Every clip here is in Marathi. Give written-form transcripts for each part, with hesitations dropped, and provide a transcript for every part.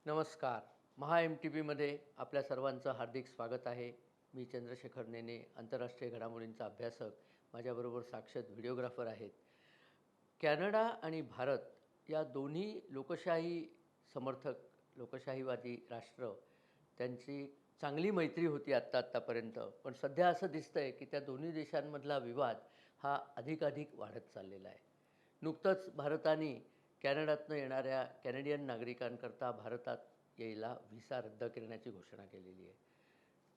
नमस्कार. महा MTVमध्ये आपल्या सर्वांचं हार्दिक स्वागत आहे. मी चंद्रशेखर नेने, आंतरराष्ट्रीय घडामोडींचा अभ्यासक. माझ्याबरोबर साक्षात व्हिडिओग्राफर आहेत. कॅनडा आणि भारत या दोन्ही लोकशाही समर्थक, लोकशाहीवादी राष्ट्र, त्यांची चांगली मैत्री होती आत्तापर्यंत. पण सध्या असं दिसतंय की त्या दोन्ही देशांमधला विवाद हा अधिकाधिक वाढत चाललेला आहे. नुकतंच भारताने कॅनडातनं येणाऱ्या कॅनेडियन नागरिकांकरता भारतात यायला व्हिसा रद्द करण्याची घोषणा केलेली आहे.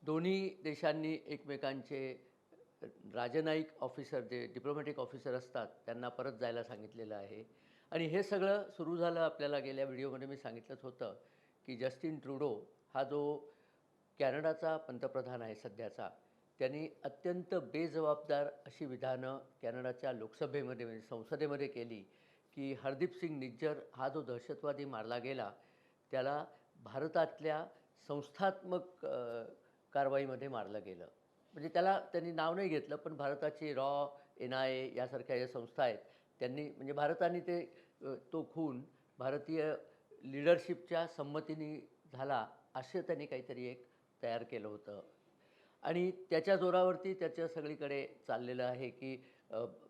दोन्ही देशांनी एकमेकांचे राजनयिक ऑफिसर, जे डिप्लोमॅटिक ऑफिसर असतात, त्यांना परत जायला सांगितलेलं आहे. आणि हे सगळं सुरू झालं, आपल्याला गेल्या व्हिडिओमध्ये मी सांगितलंच होतं की जस्टिन ट्रुडो हा जो कॅनडाचा पंतप्रधान आहे सध्याचा, त्यांनी अत्यंत बेजबाबदार अशी विधानं कॅनडाच्या लोकसभेमध्ये, म्हणजे संसदेमध्ये केली की हरदीप सिंग निज्जर हा जो दहशतवादी मारला गेला, त्याला भारतातल्या संस्थात्मक कारवाईमध्ये मारलं गेलं. म्हणजे त्याला त्यांनी नाव नाही घेतलं, पण भारताची रॉ, NIA यासारख्या ज्या संस्था आहेत, त्यांनी, म्हणजे भारताने ते तो खून भारतीय लीडरशिपच्या संमतीने झाला असं त्यांनी काहीतरी एक तयार केलं होतं. आणि त्याच्या जोरावरती त्याचं सगळीकडे चाललेलं आहे की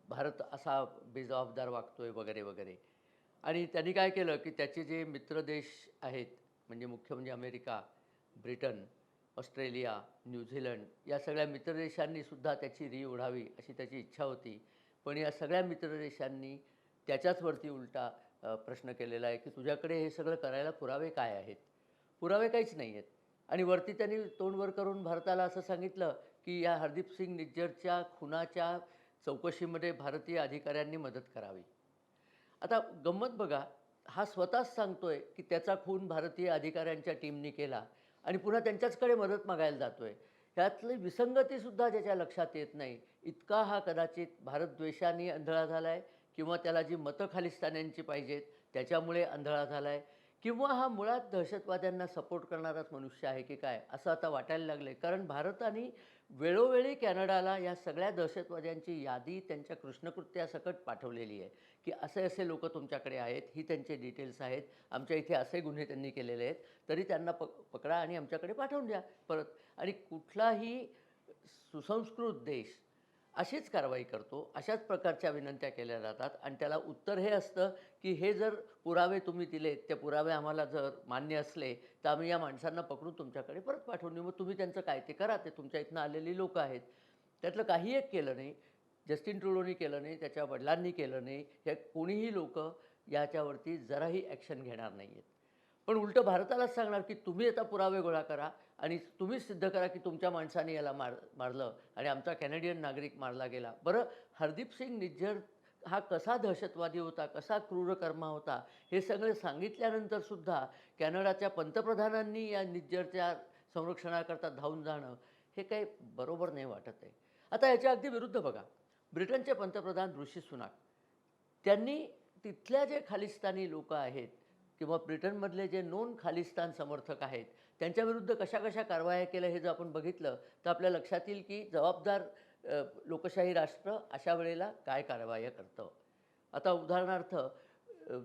भारत असा बेजबाबदार वागतोय वगैरे वगैरे. आणि त्यांनी काय केलं की त्याचे जे मित्र देश आहेत, म्हणजे मुख्य म्हणजे अमेरिका, ब्रिटन, ऑस्ट्रेलिया, न्यूझीलंड या सगळ्या मित्रदेशांनी सुद्धा त्याची री ओढावी अशी त्याची इच्छा होती. पण या सगळ्या मित्रदेशांनी त्याच्याचवरती उलटा प्रश्न केलेला आहे की तुझ्याकडे हे सगळं करायला पुरावे काय आहेत? पुरावे काहीच नाही आहेत. आणि वरती त्यांनी तोंड वर करून भारताला असं सांगितलं की या हरदीप सिंग निज्जरच्या खुनाच्या चौकशीमध्ये भारतीय अधिकाऱ्यांनी मदत करावी. आता गंमत बघा, हा स्वतःच सांगतोय की त्याचा खून भारतीय अधिकाऱ्यांच्या टीमनी केला आणि पुन्हा त्यांच्याचकडे मदत मागायला जातोय. ह्यातली विसंगतीसुद्धा त्याच्या लक्षात येत नाही. इतका हा कदाचित भारतद्वेषाने आंधळा झाला आहे, किंवा त्याला जी मतं खालिस्तान्यांची पाहिजेत त्याच्यामुळे आंधळा झाला आहे, किंवा हा मुळात दहशतवाद्यांना सपोर्ट करणाराच मनुष्य आहे की काय, असं आता वाटायला लागलं आहे. कारण भारताने वेळोवेळी कॅनडाला या सगळ्या दहशतवाद्यांची यादी त्यांच्या कृष्णकृत्यासकट पाठवलेली आहे की असे असे लोक तुमच्याकडे आहेत, ही त्यांचे डिटेल्स आहेत, आमच्या इथे असे गुन्हे त्यांनी केलेले आहेत, तरी त्यांना पकडा आणि आमच्याकडे पाठवून द्या परत. आणि कुठलाही सुसंस्कृत देश अशीच कारवाई करतो, अशाच प्रकारच्या विनंत्या केल्या जातात आणि त्याला उत्तर हे असतं की हे जर पुरावे तुम्ही दिलेत, ते पुरावे आम्हाला जर मान्य असले तर आम्ही या माणसांना पकडून तुमच्याकडे परत पाठवून देऊ, मग तुम्ही त्यांचं काय ते करा, ते तुमच्या इथनं आलेली लोकं आहेत. त्यातलं काही एक केलं नाही. जस्टिन ट्रुडोनी केलं नाही, त्याच्या वडिलांनी केलं नाही. हे कोणीही लोकं याच्यावरती जराही ॲक्शन घेणार नाही आहेत. पण उलटं भारतालाच सांगणार की तुम्ही आता पुरावे गोळा करा आणि तुम्हीच सिद्ध करा की तुमच्या माणसाने याला मारलं आणि आमचा कॅनेडियन नागरिक मारला गेला. बरं, हरदीप सिंग निज्जर हा कसा दहशतवादी होता, कसा क्रूरकर्मा होता, हे सगळं सांगितल्यानंतरसुद्धा कॅनडाच्या पंतप्रधानांनी या निज्जरच्या संरक्षणाकरता धावून जाणं, हे काही बरोबर नाही वाटत आहे. आता याच्या अगदी विरुद्ध बघा, ब्रिटनचे पंतप्रधान ऋषी सुनाक, त्यांनी तिथल्या जे खालिस्तानी लोकं आहेत किंवा ब्रिटनमधले जे नोन खालिस्तान समर्थक आहेत, त्यांच्याविरुद्ध कशा कशा कारवाया केल्या हे जर आपण बघितलं तर आपल्या लक्षात येईल की जबाबदार लोकशाही राष्ट्र अशा वेळेला काय कारवाया करतं. आता उदाहरणार्थ,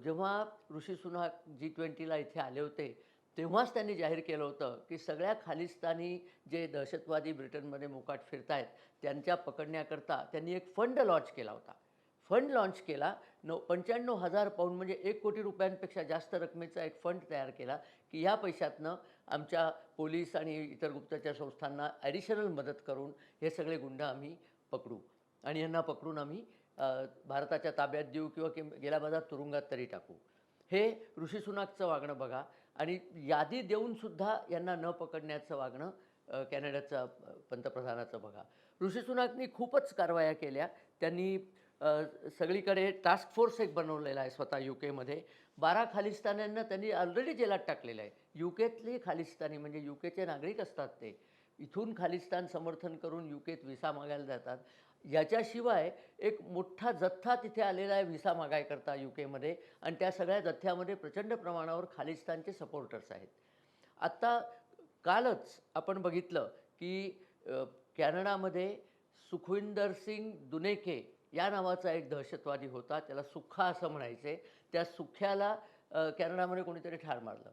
जेव्हा ऋषी सुनाक G20ला इथे आले होते, तेव्हाच त्यांनी जाहीर केलं होतं की सगळ्या खालिस्तानी जे दहशतवादी ब्रिटनमध्ये मोकाट फिरत आहेत त्यांच्या पकडण्याकरता त्यांनी एक फंड लाँच केला होता. फंड लाँच केला, 95,000 पाऊंड म्हणजे 1 कोटी रुपयांपेक्षा जास्त रकमेचा एक फंड तयार केला की ह्या पैशातनं आमच्या पोलीस आणि इतर गुप्तचर संस्थांना ॲडिशनल मदत करून हे सगळे गुंड आम्ही पकडू आणि यांना पकडून आम्ही भारताच्या ताब्यात देऊ किंवा गेल्या बाजारात तुरुंगात तरी टाकू. हे ऋषी सुनाकचं वागणं बघा. आणि यादी देऊनसुद्धा यांना न पकडण्याचं वागणं कॅनडाचं पंतप्रधानाचं बघा. ऋषी सुनाकनी खूपच कारवाया केल्या. त्यांनी सगळीकडे टास्क फोर्स एक बनवलेला आहे स्वतः UKमध्ये. 12 खालिस्तान्यांना त्यांनी ऑलरेडी जेलात टाकलेलं आहे. UKतली खालिस्तानी म्हणजे UKचे नागरिक असतात ते. इथून खालिस्तान समर्थन करून UKत व्हिसा मागायला जातात. याच्याशिवाय एक मोठा जथ्था तिथे आलेला आहे व्हिसा मागायकरता UKमध्ये, आणि त्या सगळ्या जथ्यामध्ये प्रचंड प्रमाणावर खालिस्तानचे सपोर्टर्स आहेत. आत्ता कालच आपण बघितलं की कॅनडामध्ये सुखविंदर सिंग दुनेके या नावाचा एक दहशतवादी होता. त्याला सुख्खा असं म्हणायचे. त्या सुख्याला कॅनडामध्ये कोणीतरी ठार मारलं.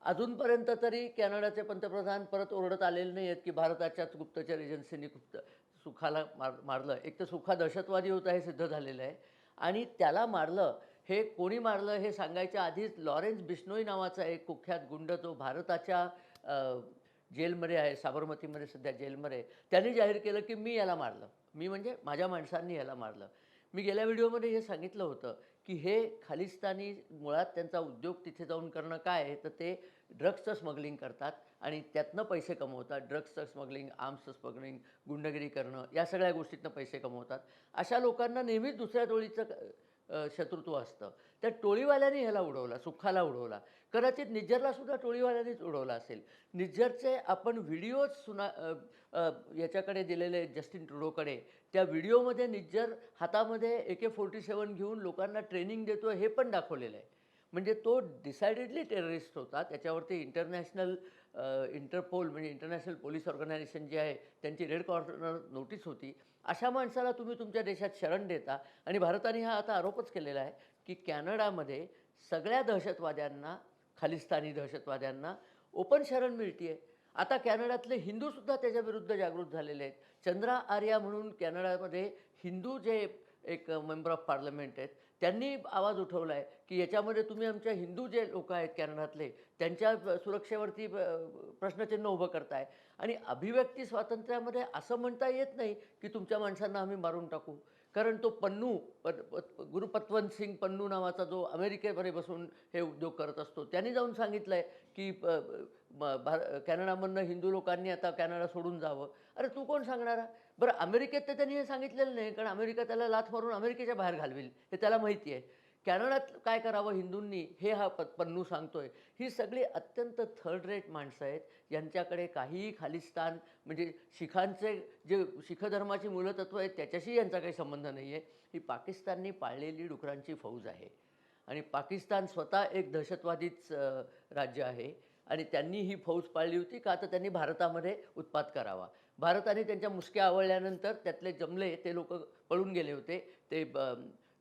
अजूनपर्यंत तरी कॅनडाचे पंतप्रधान परत ओरडत आलेले नाही आहेत, की भारताच्याच गुप्तचर एजन्सींनी सुखाला मारलं. एक तर सुखा दहशतवादी होता हे सिद्ध झालेलं आहे आणि त्याला मारलं, हे कोणी मारलं हे सांगायच्या आधीच लॉरेन्स बिश्नोई नावाचा एक कुख्यात गुंड जो भारताच्या जेलमध्ये आहे, साबरमतीमध्ये सध्या जेलमध्ये आहे. त्यांनी जाहीर केलं, की मी याला मारलं. मी म्हणजे माझ्या माणसांनी याला मारलं. मी गेल्या व्हिडिओमध्ये हे सांगितलं होतं, की हे खालिस्तानी मुळात त्यांचा उद्योग तिथे जाऊन करणं काय आहे, तर ते ड्रग्सचं स्मगलिंग करतात आणि त्यातनं पैसे कमवतात. ड्रग्सचं स्मगलिंग, आर्म्सचं स्मगलिंग, गुंडगिरी करणं या सगळ्या गोष्टीतनं पैसे कमवतात. अशा लोकांना नेहमीच दुसऱ्या टोळीचं शत्रुत्व असतं. त्या टोळीवाल्यांनी ह्याला उडवला, सुखाला उडवला. कदाचित निज्जरलासुद्धा टोळीवाल्यांनीच उडवला असेल. निज्जरचे आपण व्हिडिओज याच्याकडे दिलेले जस्टिन ट्रुडोकडे. त्या व्हिडिओमध्ये निज्जर हातामध्ये AK-47 घेऊन लोकांना ट्रेनिंग देतो हे पण दाखवलेलं आहे. म्हणजे तो डिसायडेडली टेररिस्ट होता. त्याच्यावरती इंटरपोल म्हणजे इंटरनॅशनल पोलीस ऑर्गनायझेशन जे आहे त्यांची रेड कॉर्नर नोटीस होती. अशा माणसाला तुम्ही तुमच्या देशात शरण देता आणि भारताने हा आता आरोपच केलेला आहे, की कॅनडामध्ये सगळ्या दहशतवाद्यांना, खालिस्तानी दहशतवाद्यांना ओपन शरण मिळते. आता कॅनडातले हिंदूसुद्धा त्याच्याविरुद्ध जागृत झालेले आहेत. चंद्रा आर्या म्हणून कॅनडामध्ये हिंदू जे एक मेंबर ऑफ पार्लमेंट आहेत, त्यांनी आवाज उठवला आहे, की याच्यामध्ये तुम्ही आमच्या हिंदू जे लोकं आहेत कॅनडातले, त्यांच्या सुरक्षेवरती प्रश्नचिन्ह उभं करताय आणि अभिव्यक्ती स्वातंत्र्यामध्ये असं म्हणता येत नाही, की तुमच्या माणसांना आम्ही मारून टाकू. कारण तो पन्नू गुरुपत्वंत सिंग पन्नू नावाचा जो अमेरिकेमध्ये बसून हे उद्योग करत असतो, त्यांनी जाऊन सांगितलं आहे, की कॅनडामधनं हिंदू लोकांनी आता कॅनडा सोडून जावं. अरे तू कोण सांगणारा? बरं अमेरिकेत तर त्यांनी हे सांगितलेलं नाही, कारण अमेरिका त्याला लाथ मारून अमेरिकेच्या बाहेर घालवेल हे त्याला माहिती आहे. कॅनडात काय करावं हिंदूंनी हे हा पन्नू सांगतोय. ही सगळी अत्यंत थर्ड रेट माणसं आहेत, ज्यांच्याकडे काहीही खालिस्तान म्हणजे शिखांचे जे शीख धर्माची मूलतत्त्व आहेत त्याच्याशी यांचा काही संबंध नाही आहे. ही पाकिस्तानने पाळलेली डुकरांची फौज आहे आणि पाकिस्तान स्वतः एक दहशतवादीच राज्य आहे आणि त्यांनी ही फौज पाळली होती का तर त्यांनी भारतामध्ये उत्पात करावा. भारताने त्यांच्या मुसक्या आवळल्यानंतर त्यातले जमले ते लोकं पळून गेले होते. ते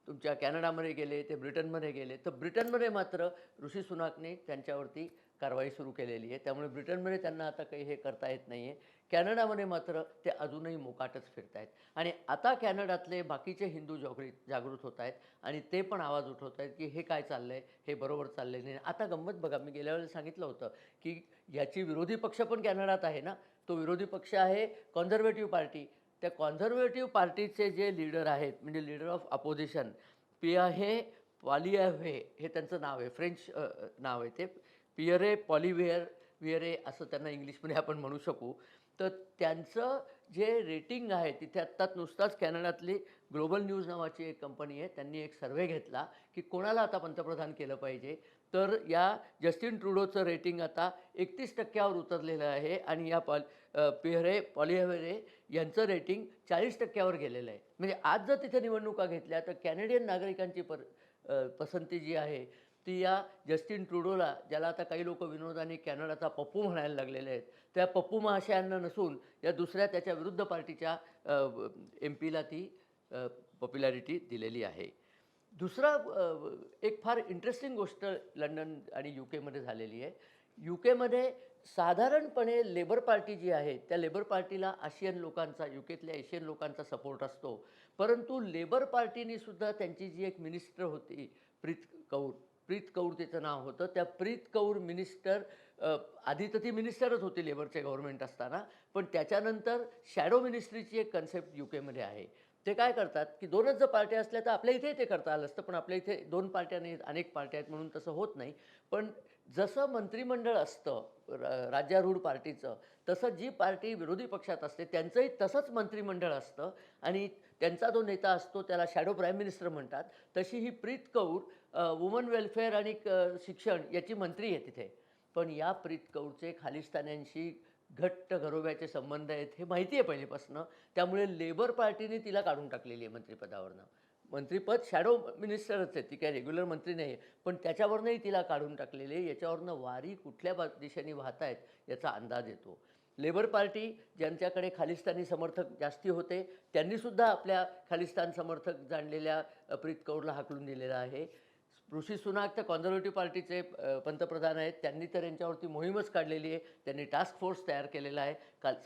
तुमच्या कॅनडामध्ये गेले, ते ब्रिटनमध्ये गेले. तर ब्रिटनमध्ये मात्र ऋषी सुनाकने त्यांच्यावरती कारवाई सुरू केलेली आहे. त्यामुळे ब्रिटनमध्ये त्यांना आता काही हे करता येत नाही आहे. कॅनडामध्ये मात्र ते अजूनही मोकाटच फिरत आहेत आणि आता कॅनडातले बाकीचे हिंदू जागृत होत आहेत आणि ते पण आवाज उठवत आहेत, की हे काय चाललं आहे, हे बरोबर चाललेलं नाही. आता गंमत बघा, मी गेल्या वेळेला सांगितलं होतं, की याची विरोधी पक्ष पण कॅनडात आहे ना. तो विरोधी पक्ष आहे कॉन्झर्वेटिव्ह पार्टी. त्या कॉन्झर्वेटिव्ह पार्टीचे जे लीडर आहेत म्हणजे लीडर ऑफ अपोजिशन पियाहे पॉलिव्हे हे त्यांचं नाव आहे. फ्रेंच नाव आहे ते. पियरे वियरे असं त्यांना इंग्लिशमध्ये आपण म्हणू शकू. तर त्यांचं जे रेटिंग आहे तिथे आत्ताच नुसताच कॅनडातली ग्लोबल न्यूज नावाची एक कंपनी आहे, त्यांनी एक सर्व्हे घेतला, की कोणाला आता पंतप्रधान केलं पाहिजे. तर या जस्टिन ट्रुडोचं रेटिंग आता 31% उतरलेलं आहे आणि या पियरे पॉलिव्हेरे यांचं रेटिंग 40% गेलेलं आहे. म्हणजे आज जर तिथे निवडणुका घेतल्या तर कॅनेडियन नागरिकांची पसंती जी आहे ती या जस्टिन ट्रुडोला, ज्याला आता काही लोक विनोदाने कॅनडाचा पप्पू म्हणायला लागलेले आहेत, त्या पप्पू महाशयांना नसून या दुसऱ्या त्याच्या विरुद्ध पार्टीच्या MP ला ती पॉप्युलॅरिटी दिलेली आहे. दुसरा एक फार इंटरेस्टिंग गोष्ट लंडन आणि UKमध्ये झालेली आहे. UKमध्ये साधारणपणे लेबर पार्टी जी आहे त्या लेबर पार्टीला आशियन लोकांचा, UKतल्या एशियन लोकांचा सपोर्ट असतो. परंतु लेबर पार्टीने सुद्धा त्यांची जी एक मिनिस्टर होती प्रीत कौर तिचं नाव होतं. त्या प्रीत कौर मिनिस्टर आधी तर ती मिनिस्टरच होती लेबरचे गव्हर्नमेंट असताना, पण त्याच्यानंतर शॅडो मिनिस्ट्रीची एक कन्सेप्ट UKमध्ये आहे. ते काय करतात, की 2च जर पार्ट्या असल्या तर आपल्या इथे ते करता आलं असतं, पण आपल्या इथे 2 पार्ट्या नाहीत, अनेक पार्ट्या आहेत म्हणून तसं होत नाही. पण जसं मंत्रिमंडळ असतं राज्यारूढ पार्टीचं, तसं जी पार्टी विरोधी पक्षात असते त्यांचंही तसंच मंत्रिमंडळ असतं आणि त्यांचा जो नेता असतो त्याला शॅडो प्राईम मिनिस्टर म्हणतात. तशी ही प्रीत कौर वुमन वेलफेअर आणि शिक्षण याची मंत्री आहे तिथे. पण या प्रीत कौरचे खालिस्तान्यांशी घट्ट घरोब्याचे संबंध आहेत हे माहिती आहे पहिलेपासून. त्यामुळे लेबर पार्टीने तिला काढून टाकलेली आहे मंत्रिपदावरनं. मंत्रिपद शॅडो मिनिस्टरच आहे, ती काय रेग्युलर मंत्री नाही आहे, पण त्याच्यावरनंही तिला काढून टाकलेली आहे. याच्यावरनं वारी कुठल्या दिशेने वाहत आहेत याचा अंदाज येतो. लेबर पार्टी ज्यांच्याकडे खालिस्तानी समर्थक जास्ती होते त्यांनीसुद्धा आपल्या खालिस्तान समर्थक जाणलेल्या प्रीत कौरला हाकलून दिलेलं आहे. ऋषी सुनाक तर कॉन्झर्वेटिव्ह पार्टीचे पंतप्रधान आहेत. त्यांनी तर यांच्यावरती मोहीमच काढलेली आहे. त्यांनी टास्क फोर्स तयार केलेला आहे.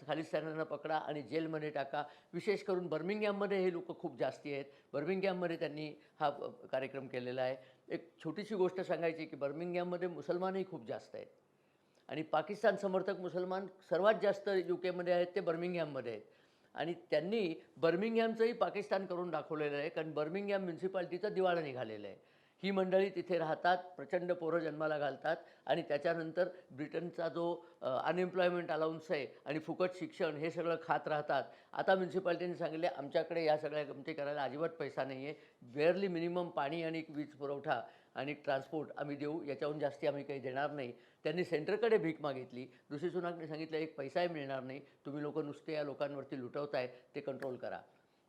खालिस्तान्यांना पकडा आणि जेलमध्ये टाका. विशेष करून बर्मिंगहॅममध्ये हे लोकं खूप जास्ती आहेत. बर्मिंगहॅममध्ये त्यांनी हा कार्यक्रम केलेला आहे. एक छोटीशी गोष्ट सांगायची की बर्मिंगहॅममध्ये मुसलमानही खूप जास्त आहेत आणि पाकिस्तान समर्थक मुसलमान सर्वात जास्त UKमध्ये आहेत ते बर्मिंगहॅममध्ये आहेत. आणि त्यांनी बर्मिंगहॅमचंही पाकिस्तान करून दाखवलेलं आहे, कारण बर्मिंगहॅम म्युन्सिपाल्टीचं दिवाळं निघालेलं आहे. ही मंडळी तिथे राहतात, प्रचंड पोरं जन्माला घालतात आणि त्याच्यानंतर ब्रिटनचा जो अनएम्प्लॉयमेंट अलाउन्स आहे आणि फुकट शिक्षण हे सगळं खात राहतात. आता म्युन्सिपाल्टीने सांगितले आमच्याकडे या सगळ्या गमती करायला अजिबात पैसा नाही आहे. बेअरली मिनिमम पाणी आणि वीज पुरवठा आणि ट्रान्सपोर्ट आम्ही देऊ, याच्याहून जास्ती आम्ही काही देणार नाही. त्यांनी सेंटरकडे भीक मागितली. ऋषी सुनाकने सांगितलं एक पैसाही मिळणार नाही, तुम्ही लोकं नुसते या लोकांवरती लुटवताय, ते कंट्रोल करा.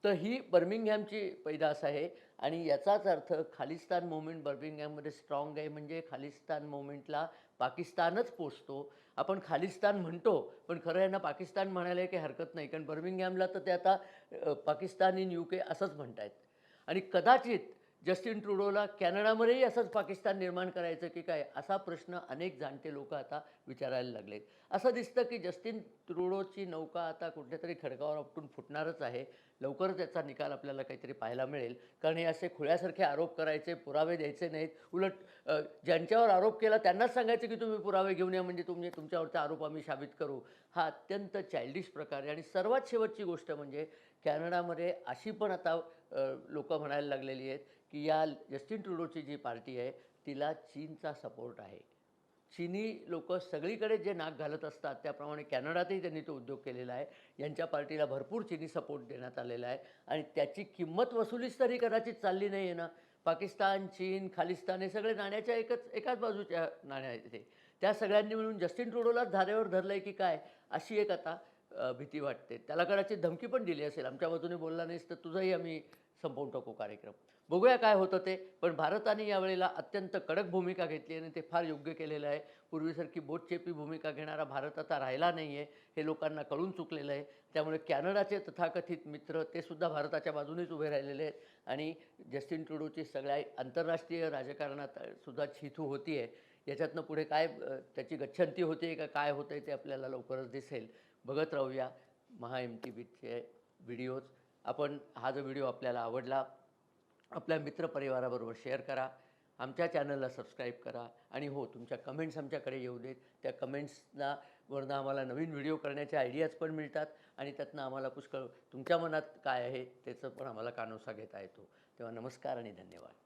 तर ही बर्मिंगहॅमची पैदास आहे आणि याचाच अर्थ खालिस्तान मूव्हमेंट बर्मिंगहॅममध्ये स्ट्रॉंग आहे, म्हणजे खालिस्तान मूव्हमेंटला पाकिस्तानच पोचतो. आपण खालिस्तान म्हणतो, पण खरं यांना पाकिस्तान म्हणायला काही हरकत नाही, कारण बर्मिंगहॅमला तर ते आता पाकिस्तान इन UK असंच म्हणत आहेत. आणि कदाचित जस्टिन ट्रुडोला कॅनडामध्येही असंच पाकिस्तान निर्माण करायचं की काय, असा प्रश्न अनेक जाणते लोक आता विचारायला लागलेत. असं दिसतं की जस्टिन ट्रुडोची नौका आता कुठल्यातरी खडकावर आपटून फुटणारच आहे. लवकरच याचा निकाल आपल्याला काहीतरी पाहायला मिळेल, कारण हे असे खुळ्यासारखे आरोप करायचे, पुरावे द्यायचे नाहीत. उलट ज्यांच्यावर आरोप केला त्यांनाच सांगायचं की तुम्ही पुरावे घेऊन या, म्हणजे तुमच्यावरचा आरोप आम्ही साबित करू. हा अत्यंत चाइल्डिश प्रकार आहे. आणि सर्वात शेवटची गोष्ट म्हणजे कॅनडामध्ये अशी पण आता लोकं म्हणायला लागलेली आहेत की या जस्टिन ट्रुडोची जी पार्टी आहे तिला चीनचा सपोर्ट आहे. चीनी लोकं सगळीकडे जे नाक घालत असतात त्याप्रमाणे कॅनडातही त्यांनी तो उद्योग केलेला आहे. यांच्या पार्टीला भरपूर चीनी सपोर्ट देण्यात आलेला आहे आणि त्याची किंमत वसुलीच तरी कदाचित चालली नाही आहे ना. पाकिस्तान, चीन, खालिस्तान हे सगळे नाण्याच्या एकाच बाजूच्या नाण्या आहेत ते. त्या सगळ्यांनी मिळून जस्टिन ट्रुडोलाच धारेवर धरलं आहे की काय, अशी एक आता भीती वाटते. त्याला कदाचित धमकी पण दिली असेल, आमच्या बाजूने बोलला नाहीस तर तुझंही आम्ही संपवून टाकू कार्यक्रम. बघूया काय होतं ते. पण भारताने यावेळेला अत्यंत कडक भूमिका घेतली आणि ते फार योग्य केलेलं आहे. पूर्वीसारखी बोटचेपी भूमिका घेणारा भारत आता राहिला नाही आहे, हे लोकांना कळून चुकलेलं आहे. त्यामुळे कॅनडाचे तथाकथित मित्र ते सुद्धा भारताच्या बाजूनेच उभे राहिलेले आहेत आणि जस्टिन ट्रुडोची सगळ्या आंतरराष्ट्रीय राजकारणात सुद्धा छिथू होती आहे. याच्यातनं पुढे काय त्याची गच्छंती होते का काय होतं आहे ते आपल्याला लवकरच दिसेल. बघत राहूया MTVचे व्हिडिओज. आपण हा जो व्हिडिओ आपल्याला आवडला आपल्या मित्रपरिवाराबरोबर शेअर करा. आमच्या चॅनलला सबस्क्राईब करा आणि हो, तुमच्या कमेंट्स आमच्याकडे येऊ देत. त्या कमेंट्सना वरनं आम्हाला नवीन व्हिडिओ करण्याचे आयडियाज पण मिळतात आणि त्यातनं आम्हाला पुष्कळ तुमच्या मनात काय आहे त्याचं पण आम्हाला कानोसा घेता येतो. तेव्हा नमस्कार आणि धन्यवाद.